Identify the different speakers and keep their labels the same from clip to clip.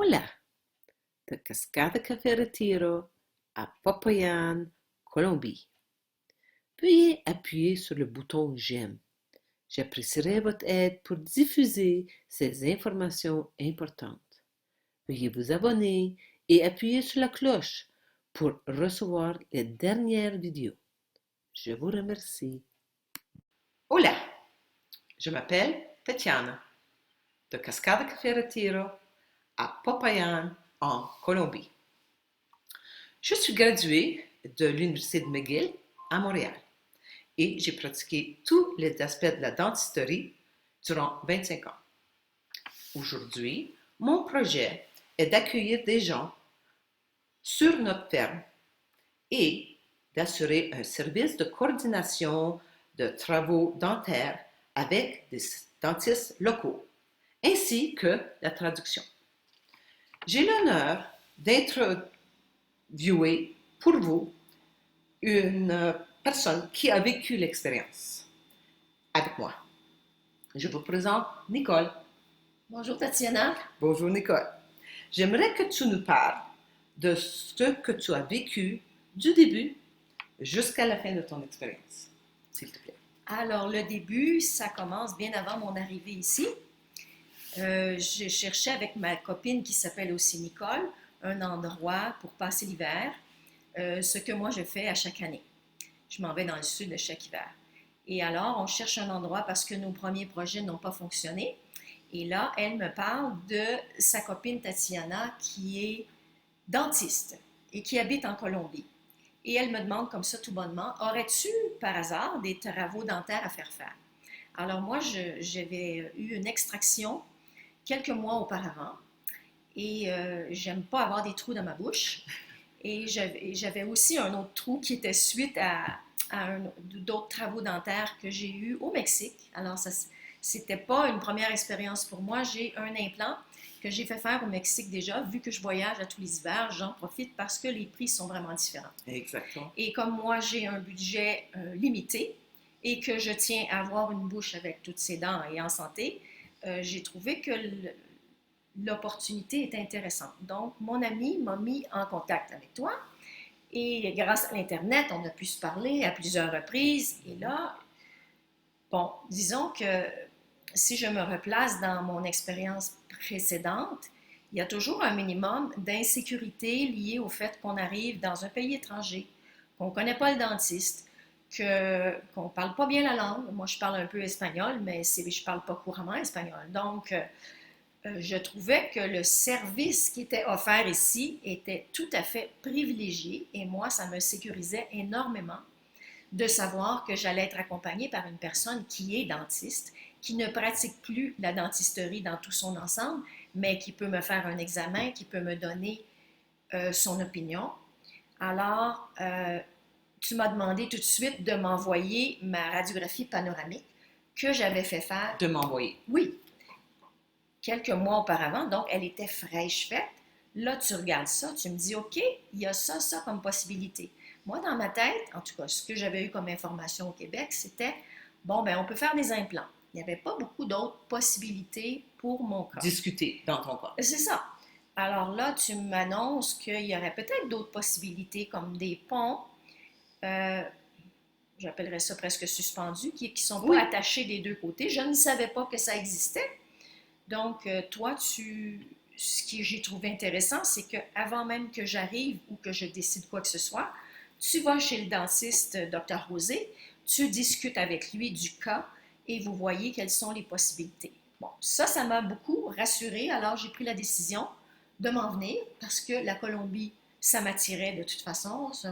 Speaker 1: Hola, de Cascada Café Retiro à Popayan, Colombie. Veuillez appuyer sur le bouton J'aime. J'apprécierai votre aide pour diffuser ces informations importantes. Veuillez vous abonner et appuyer sur la cloche pour recevoir les dernières vidéos. Je vous remercie. Hola, je m'appelle Tatiana de Cascada Café Retiro à Popayan, en Colombie. Je suis graduée de l'Université de McGill à Montréal et j'ai pratiqué tous les aspects de la dentisterie durant 25 ans. Aujourd'hui, mon projet est d'accueillir des gens sur notre ferme et d'assurer un service de coordination de travaux dentaires avec des dentistes locaux, ainsi que la traduction. J'ai l'honneur d'interviewer pour vous une personne qui a vécu l'expérience avec moi. Je vous présente Nicole.
Speaker 2: Bonjour Tatiana.
Speaker 1: Bonjour Nicole. J'aimerais que tu nous parles de ce que tu as vécu du début jusqu'à la fin de ton expérience, s'il te plaît.
Speaker 2: Alors le début, ça commence bien avant mon arrivée ici. Je cherchais avec ma copine qui s'appelle aussi Nicole un endroit pour passer l'hiver, ce que moi je fais à chaque année. Je m'en vais dans le sud de chaque hiver. Et alors, on cherche un endroit parce que nos premiers projets n'ont pas fonctionné. Et là, elle me parle de sa copine Tatiana qui est dentiste et qui habite en Colombie. Et elle me demande comme ça tout bonnement, aurais-tu par hasard des travaux dentaires à faire faire? Alors moi, j'avais eu une extraction quelques mois auparavant et j'aime pas avoir des trous dans ma bouche. Et j'avais aussi un autre trou qui était suite à d'autres travaux dentaires que j'ai eus au Mexique. Alors, ça, c'était pas une première expérience pour moi. J'ai un implant que j'ai fait faire au Mexique déjà. Vu que je voyage à tous les hivers, j'en profite parce que les prix sont vraiment différents.
Speaker 1: Exactement.
Speaker 2: Et comme moi, j'ai un budget limité et que je tiens à avoir une bouche avec toutes ses dents et en santé, j'ai trouvé que l'opportunité est intéressante. Donc, mon ami m'a mis en contact avec toi et grâce à l'Internet, on a pu se parler à plusieurs reprises. Et là, bon, disons que si je me replace dans mon expérience précédente, il y a toujours un minimum d'insécurité liée au fait qu'on arrive dans un pays étranger, qu'on ne connaît pas le dentiste, qu'on ne parle pas bien la langue. Moi, je parle un peu espagnol, mais je ne parle pas couramment espagnol. Donc, je trouvais que le service qui était offert ici était tout à fait privilégié et moi, ça me sécurisait énormément de savoir que j'allais être accompagnée par une personne qui est dentiste, qui ne pratique plus la dentisterie dans tout son ensemble, mais qui peut me faire un examen, qui peut me donner son opinion. Alors, tu m'as demandé tout de suite de m'envoyer ma radiographie panoramique que j'avais fait faire.
Speaker 1: De m'envoyer.
Speaker 2: Oui, quelques mois auparavant, donc elle était fraîche faite. Là, tu regardes ça, tu me dis, OK, il y a ça comme possibilité. Moi, dans ma tête, en tout cas, ce que j'avais eu comme information au Québec, c'était, bon, ben on peut faire des implants. Il n'y avait pas beaucoup d'autres possibilités pour mon cas.
Speaker 1: Discuter dans ton cas.
Speaker 2: C'est ça. Alors là, tu m'annonces qu'il y aurait peut-être d'autres possibilités comme des ponts, euh, j'appellerais ça presque suspendus, qui ne sont pas attachés des deux côtés. Je ne savais pas que ça existait. Donc, toi, ce que j'ai trouvé intéressant, c'est qu'avant même que j'arrive ou que je décide quoi que ce soit, tu vas chez le dentiste Dr. Rosé, tu discutes avec lui du cas et vous voyez quelles sont les possibilités. Bon, ça m'a beaucoup rassurée. Alors, j'ai pris la décision de m'en venir parce que la Colombie, ça m'attirait de toute façon. C'est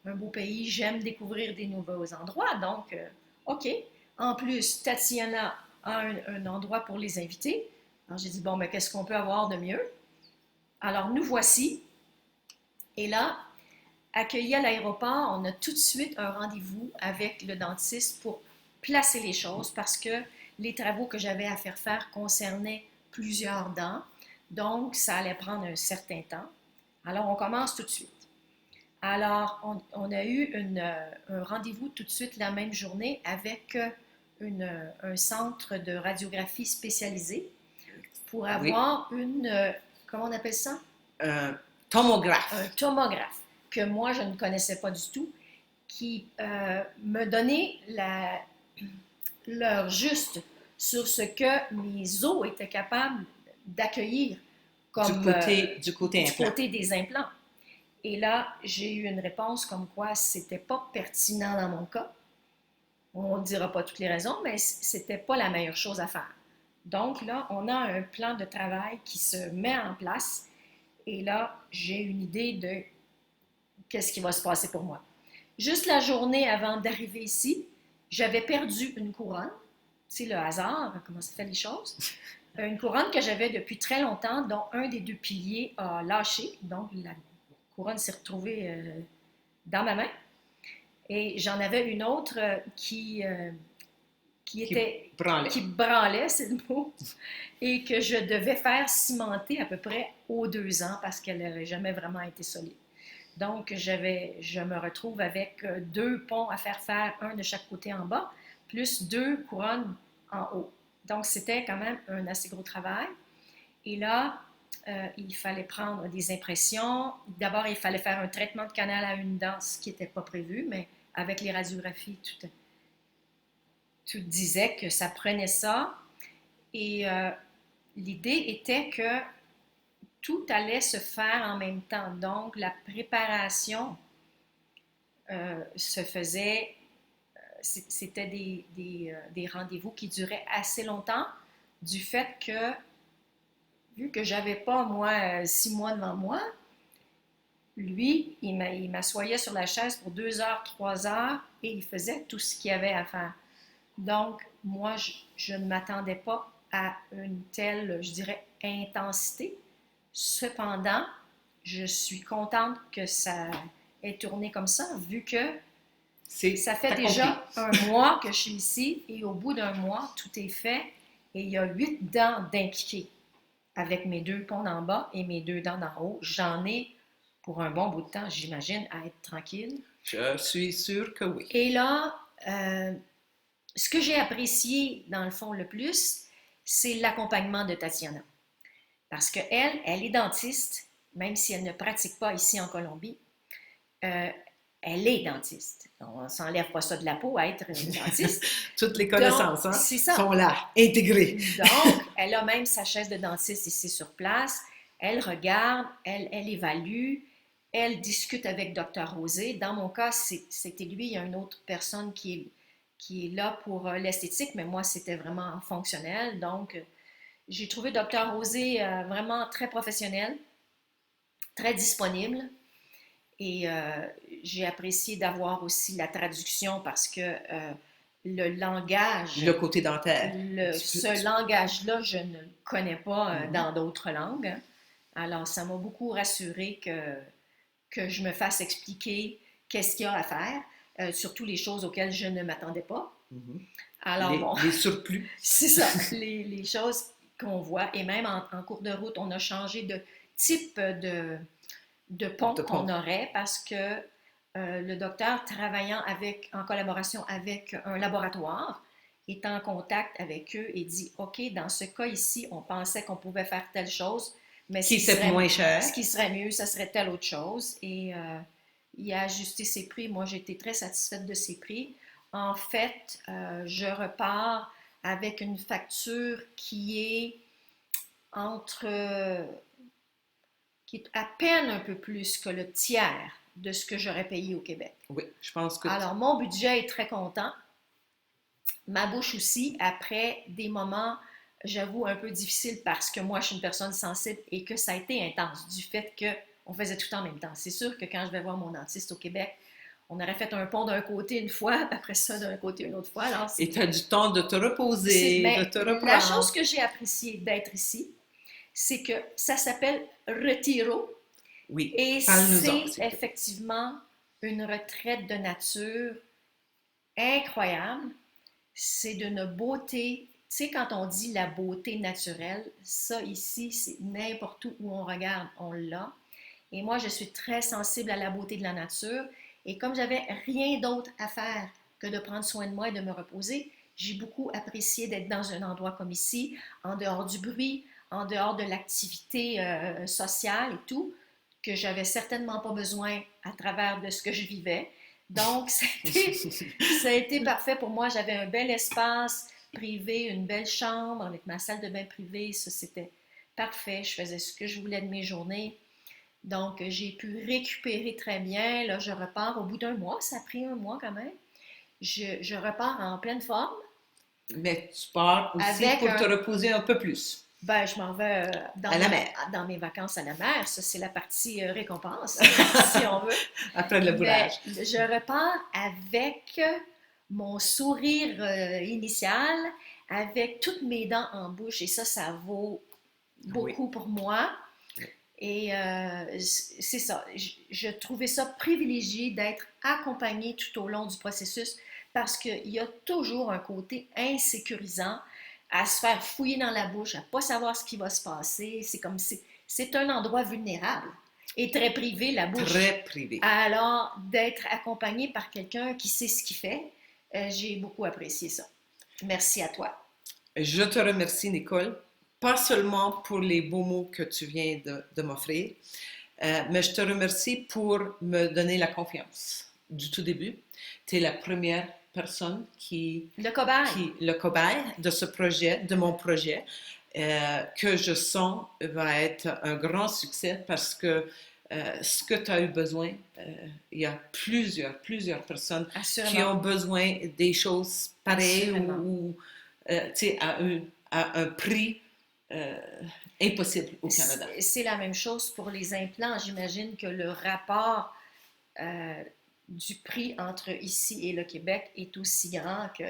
Speaker 2: un beau pays. J'aime découvrir des nouveaux endroits. Donc, OK. En plus, Tatiana a un endroit pour les invités. Alors, j'ai dit, bon, mais qu'est-ce qu'on peut avoir de mieux? Alors, nous voici. Et là, accueillis à l'aéroport, on a tout de suite un rendez-vous avec le dentiste pour placer les choses parce que les travaux que j'avais à faire faire concernaient plusieurs dents. Donc, ça allait prendre un certain temps. Alors, on commence tout de suite. Alors, on a eu un rendez-vous tout de suite la même journée avec un centre de radiographie spécialisé pour avoir comment on appelle ça?
Speaker 1: Tomographe.
Speaker 2: Un tomographe, que moi, je ne connaissais pas du tout, qui me donnait l'heure juste sur ce que mes os étaient capables d'accueillir comme
Speaker 1: Du côté implant.
Speaker 2: côté des implants. Et là, j'ai eu une réponse comme quoi c'était pas pertinent dans mon cas. On ne dira pas toutes les raisons, mais c'était pas la meilleure chose à faire. Donc là, on a un plan de travail qui se met en place. Et là, j'ai une idée de qu'est-ce qui va se passer pour moi. Juste la journée avant d'arriver ici, j'avais perdu une couronne. Tu sais, le hasard, comment ça fait les choses. Une couronne que j'avais depuis très longtemps, dont un des deux piliers a lâché. Donc, la couronne s'est retrouvée dans ma main. Et j'en avais une autre qui branlait, c'est le mot, et que je devais faire cimenter à peu près aux 2 ans parce qu'elle n'aurait jamais vraiment été solide. Donc, je me retrouve avec 2 ponts à faire, un de chaque côté en bas, plus 2 couronnes en haut. Donc, c'était quand même un assez gros travail. Et là, il fallait prendre des impressions. D'abord, il fallait faire un traitement de canal à une dent, ce qui n'était pas prévu, mais avec les radiographies, tout disait que ça prenait ça. Et l'idée était que tout allait se faire en même temps. Donc, la préparation se faisait, c'était des rendez-vous qui duraient assez longtemps, du fait que, vu que j'avais pas, moi, 6 mois devant moi, lui, il m'assoyait sur la chaise pour 2 heures, 3 heures, et il faisait tout ce qu'il y avait à faire. Donc, moi, je ne m'attendais pas à une telle, je dirais, intensité. Cependant, je suis contente que ça ait tourné comme ça, vu que ça fait déjà un mois que je suis ici, et au bout d'un mois, tout est fait, et il y a 8 dents d'impliquées avec mes 2 ponts d'en bas et mes 2 dents d'en haut. J'en ai pour un bon bout de temps, j'imagine, à être tranquille.
Speaker 1: Je suis sûre que oui.
Speaker 2: Et là, ce que j'ai apprécié, dans le fond, le plus, c'est l'accompagnement de Tatiana. Parce qu'elle, elle est dentiste, même si elle ne pratique pas ici en Colombie. Elle est dentiste. On ne s'enlève pas ça de la peau à être une dentiste.
Speaker 1: Toutes les connaissances
Speaker 2: Donc,
Speaker 1: sont là, intégrées.
Speaker 2: Donc, elle a même sa chaise de dentiste ici sur place. Elle regarde, elle évalue, elle discute avec Dr. Rosé. Dans mon cas, c'était lui. Il y a une autre personne qui est là pour l'esthétique, mais moi, c'était vraiment fonctionnel. Donc, j'ai trouvé Dr. Rosé vraiment très professionnel, très disponible. Et j'ai apprécié d'avoir aussi la traduction parce que le langage...
Speaker 1: Le côté dentaire.
Speaker 2: Ce langage-là, je ne le connais pas dans d'autres langues. Hein. Alors, ça m'a beaucoup rassuré que je me fasse expliquer qu'est-ce qu'il y a à faire, surtout les choses auxquelles je ne m'attendais pas. Alors,
Speaker 1: les surplus.
Speaker 2: C'est ça, les choses qu'on voit. Et même en cours de route, on a changé de type de pont qu'on aurait parce que le docteur, travaillant en collaboration avec un laboratoire, est en contact avec eux et dit « OK, dans ce cas ici, on pensait qu'on pouvait faire telle chose, mais ce qui serait mieux, ça serait telle autre chose. » Et il a ajusté ses prix. Moi, j'ai été très satisfaite de ses prix. En fait, je repars avec une facture qui est qui est à peine un peu plus que le tiers de ce que j'aurais payé au Québec.
Speaker 1: Oui, je pense que...
Speaker 2: Alors, mon budget est très content. Ma bouche aussi, après des moments, j'avoue, un peu difficiles parce que moi, je suis une personne sensible et que ça a été intense du fait qu'on faisait tout en même temps. C'est sûr que quand je vais voir mon dentiste au Québec, on aurait fait un pont d'un côté une fois, après ça d'un côté une autre fois. Alors,
Speaker 1: et tu as du temps de te reposer, de te reprendre.
Speaker 2: La chose que j'ai appréciée d'être ici, c'est que ça s'appelle Retiro.
Speaker 1: Oui,
Speaker 2: et c'est effectivement une retraite de nature incroyable. C'est d'une beauté. Tu sais, quand on dit la beauté naturelle, ça ici, c'est n'importe où on regarde, on l'a. Et moi, je suis très sensible à la beauté de la nature. Et comme j'avais rien d'autre à faire que de prendre soin de moi et de me reposer, j'ai beaucoup apprécié d'être dans un endroit comme ici, en dehors du bruit, en dehors de l'activité sociale et tout, que j'avais certainement pas besoin à travers de ce que je vivais. Donc, ça a été parfait pour moi. J'avais un bel espace privé, une belle chambre avec ma salle de bain privée. Ça, c'était parfait. Je faisais ce que je voulais de mes journées. Donc, j'ai pu récupérer très bien. Là, je repars au bout d'un mois. Ça a pris un mois quand même. Je repars en pleine forme.
Speaker 1: Mais tu pars aussi pour te reposer un peu plus.
Speaker 2: Ben, je m'en vais
Speaker 1: à la mer.
Speaker 2: Dans mes vacances à la mer. Ça, c'est la partie récompense, si on veut.
Speaker 1: Après le bourrage.
Speaker 2: Mais je repars avec mon sourire initial, avec toutes mes dents en bouche. Et ça vaut beaucoup pour moi. Et c'est ça. Je trouvais ça privilégié d'être accompagnée tout au long du processus parce qu'il y a toujours un côté insécurisant à se faire fouiller dans la bouche, à ne pas savoir ce qui va se passer. C'est comme si c'est un endroit vulnérable et très privé, la bouche.
Speaker 1: Très privé.
Speaker 2: Alors, d'être accompagné par quelqu'un qui sait ce qu'il fait, j'ai beaucoup apprécié ça. Merci à toi.
Speaker 1: Je te remercie, Nicole, pas seulement pour les beaux mots que tu viens de m'offrir, mais je te remercie pour me donner la confiance du tout début. Tu es la première personne le cobaye de ce projet, de mon projet, que je sens va être un grand succès parce que ce que tu as eu besoin, il y a plusieurs personnes qui ont besoin des choses pareilles ou à un prix impossible au Canada.
Speaker 2: C'est la même chose pour les implants. J'imagine que le rapport du prix entre ici et le Québec est aussi grand que,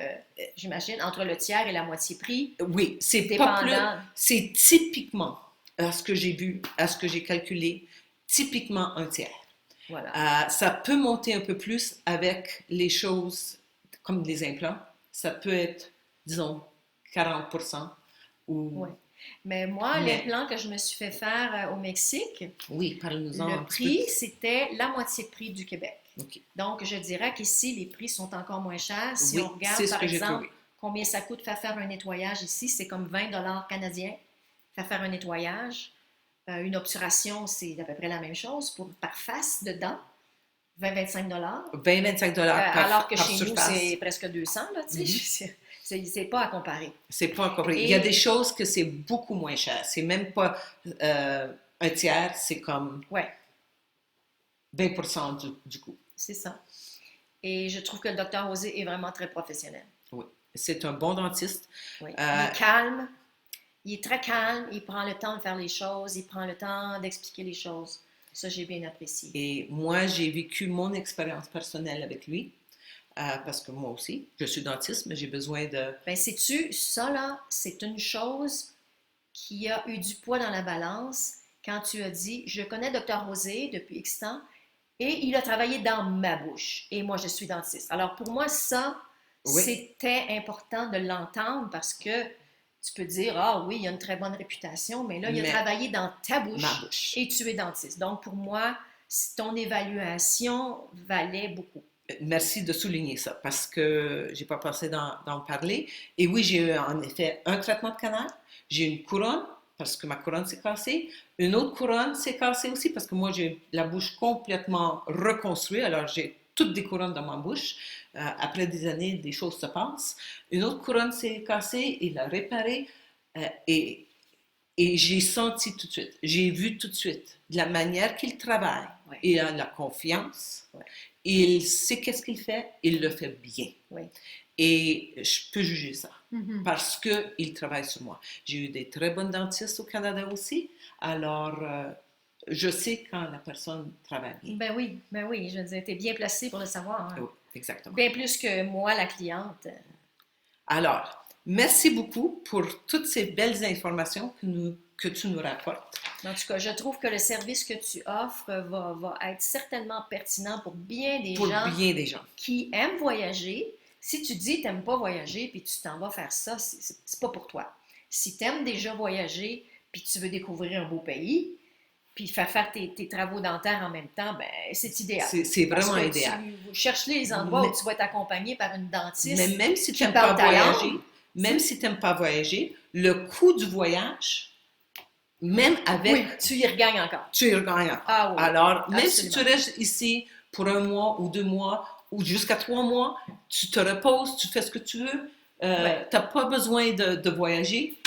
Speaker 2: j'imagine, entre le tiers et la moitié prix.
Speaker 1: Oui, c'est pas plus. C'est typiquement, à ce que j'ai vu, à ce que j'ai calculé, typiquement un tiers.
Speaker 2: Voilà.
Speaker 1: Ça peut monter un peu plus avec les choses comme les implants. Ça peut être, disons, 40%.
Speaker 2: Oui. Mais moi, l'implant que je me suis fait faire au Mexique,
Speaker 1: parle-nous-en.
Speaker 2: Le prix, c'était la moitié de prix du Québec.
Speaker 1: Okay.
Speaker 2: Donc, je dirais qu'ici, les prix sont encore moins chers. Si on regarde, par exemple, combien ça coûte faire un nettoyage ici, c'est comme 20 $ canadiens faire un nettoyage. Une obturation, c'est à peu près la même chose par face de dents. 20-25 $.
Speaker 1: 20-25 $
Speaker 2: alors que chez nous, c'est presque 200 là, tu sais. C'est pas à comparer.
Speaker 1: C'est pas à comparer. Il y a des choses que c'est beaucoup moins cher. C'est même pas un tiers, c'est comme 20% du coût.
Speaker 2: C'est ça. Et je trouve que le Dr José est vraiment très professionnel.
Speaker 1: Oui. C'est un bon dentiste.
Speaker 2: Oui. Il est calme. Il est très calme. Il prend le temps de faire les choses. Il prend le temps d'expliquer les choses. Ça, j'ai bien apprécié.
Speaker 1: Et moi, j'ai vécu mon expérience personnelle avec lui. Parce que moi aussi, je suis dentiste, mais j'ai besoin de...
Speaker 2: Bien, sais-tu, ça, là, c'est une chose qui a eu du poids dans la balance quand tu as dit « Je connais Dr José depuis X temps et il a travaillé dans ma bouche et moi, je suis dentiste. » Alors, pour moi, ça, c'était important de l'entendre parce que tu peux dire « Ah oui, il a une très bonne réputation, mais là, il a travaillé dans ta bouche et tu es dentiste. » Donc, pour moi, ton évaluation valait beaucoup.
Speaker 1: Merci de souligner ça, parce que je n'ai pas pensé d'en parler. Et oui, j'ai eu en effet un traitement de canal, j'ai une couronne, parce que ma couronne s'est cassée. Une autre couronne s'est cassée aussi, parce que moi, j'ai la bouche complètement reconstruite. Alors, j'ai toutes des couronnes dans ma bouche. Après des années, des choses se passent. Une autre couronne s'est cassée, il l'a réparée. Et j'ai senti tout de suite, j'ai vu tout de suite, de la manière qu'il travaille, il a la confiance. Il sait qu'est-ce qu'il fait, il le fait bien.
Speaker 2: Oui.
Speaker 1: Et je peux juger ça parce qu'il travaille sur moi. J'ai eu des très bonnes dentistes au Canada aussi. Alors, je sais quand la personne travaille bien.
Speaker 2: Ben oui. Je veux dire, tu es bien placé pour le savoir. Hein?
Speaker 1: Oui, exactement.
Speaker 2: Bien plus que moi, la cliente.
Speaker 1: Alors, merci beaucoup pour toutes ces belles informations que tu nous rapportes.
Speaker 2: En tout cas, je trouve que le service que tu offres va être certainement pertinent pour bien des gens qui aiment voyager. Si tu dis que tu n'aimes pas voyager puis tu t'en vas faire ça, c'est pas pour toi. Si tu aimes déjà voyager puis tu veux découvrir un beau pays puis faire tes travaux dentaires en même temps, ben c'est idéal.
Speaker 1: C'est vraiment idéal.
Speaker 2: Tu cherches les endroits où tu vas être accompagné par une dentiste.
Speaker 1: Mais même si tu n'aimes pas voyager, le coût du voyage même avec...
Speaker 2: Oui, tu y regagnes encore.
Speaker 1: Tu y regagnes.
Speaker 2: Ah oui.
Speaker 1: Alors, même
Speaker 2: Absolument.
Speaker 1: si tu restes ici pour 1 mois ou 2 mois ou jusqu'à 3 mois, tu te reposes, tu fais ce que tu veux. Tu n'as pas besoin de voyager.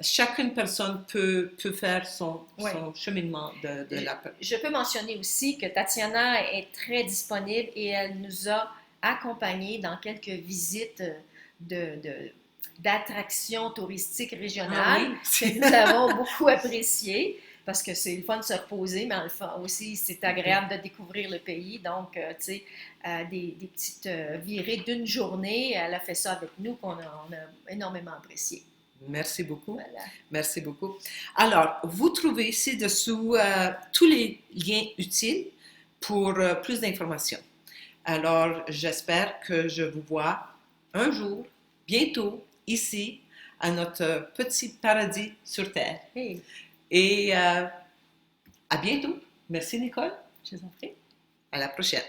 Speaker 1: Chacune personne peut faire son cheminement de la...
Speaker 2: Je peux mentionner aussi que Tatiana est très disponible et elle nous a accompagnés dans quelques visites d'attractions touristiques régionales que nous avons beaucoup appréciées parce que c'est le fun de se reposer, mais aussi c'est agréable de découvrir le pays. Donc, tu sais, des petites virées d'une journée, elle a fait ça avec nous qu'on a énormément apprécié.
Speaker 1: Merci beaucoup.
Speaker 2: Voilà.
Speaker 1: Merci beaucoup. Alors, vous trouvez ci-dessous tous les liens utiles pour plus d'informations. Alors, j'espère que je vous vois un jour, bientôt, ici, à notre petit paradis sur Terre.
Speaker 2: Hey.
Speaker 1: Et à bientôt. Merci, Nicole.
Speaker 2: Je vous en prie.
Speaker 1: À la prochaine.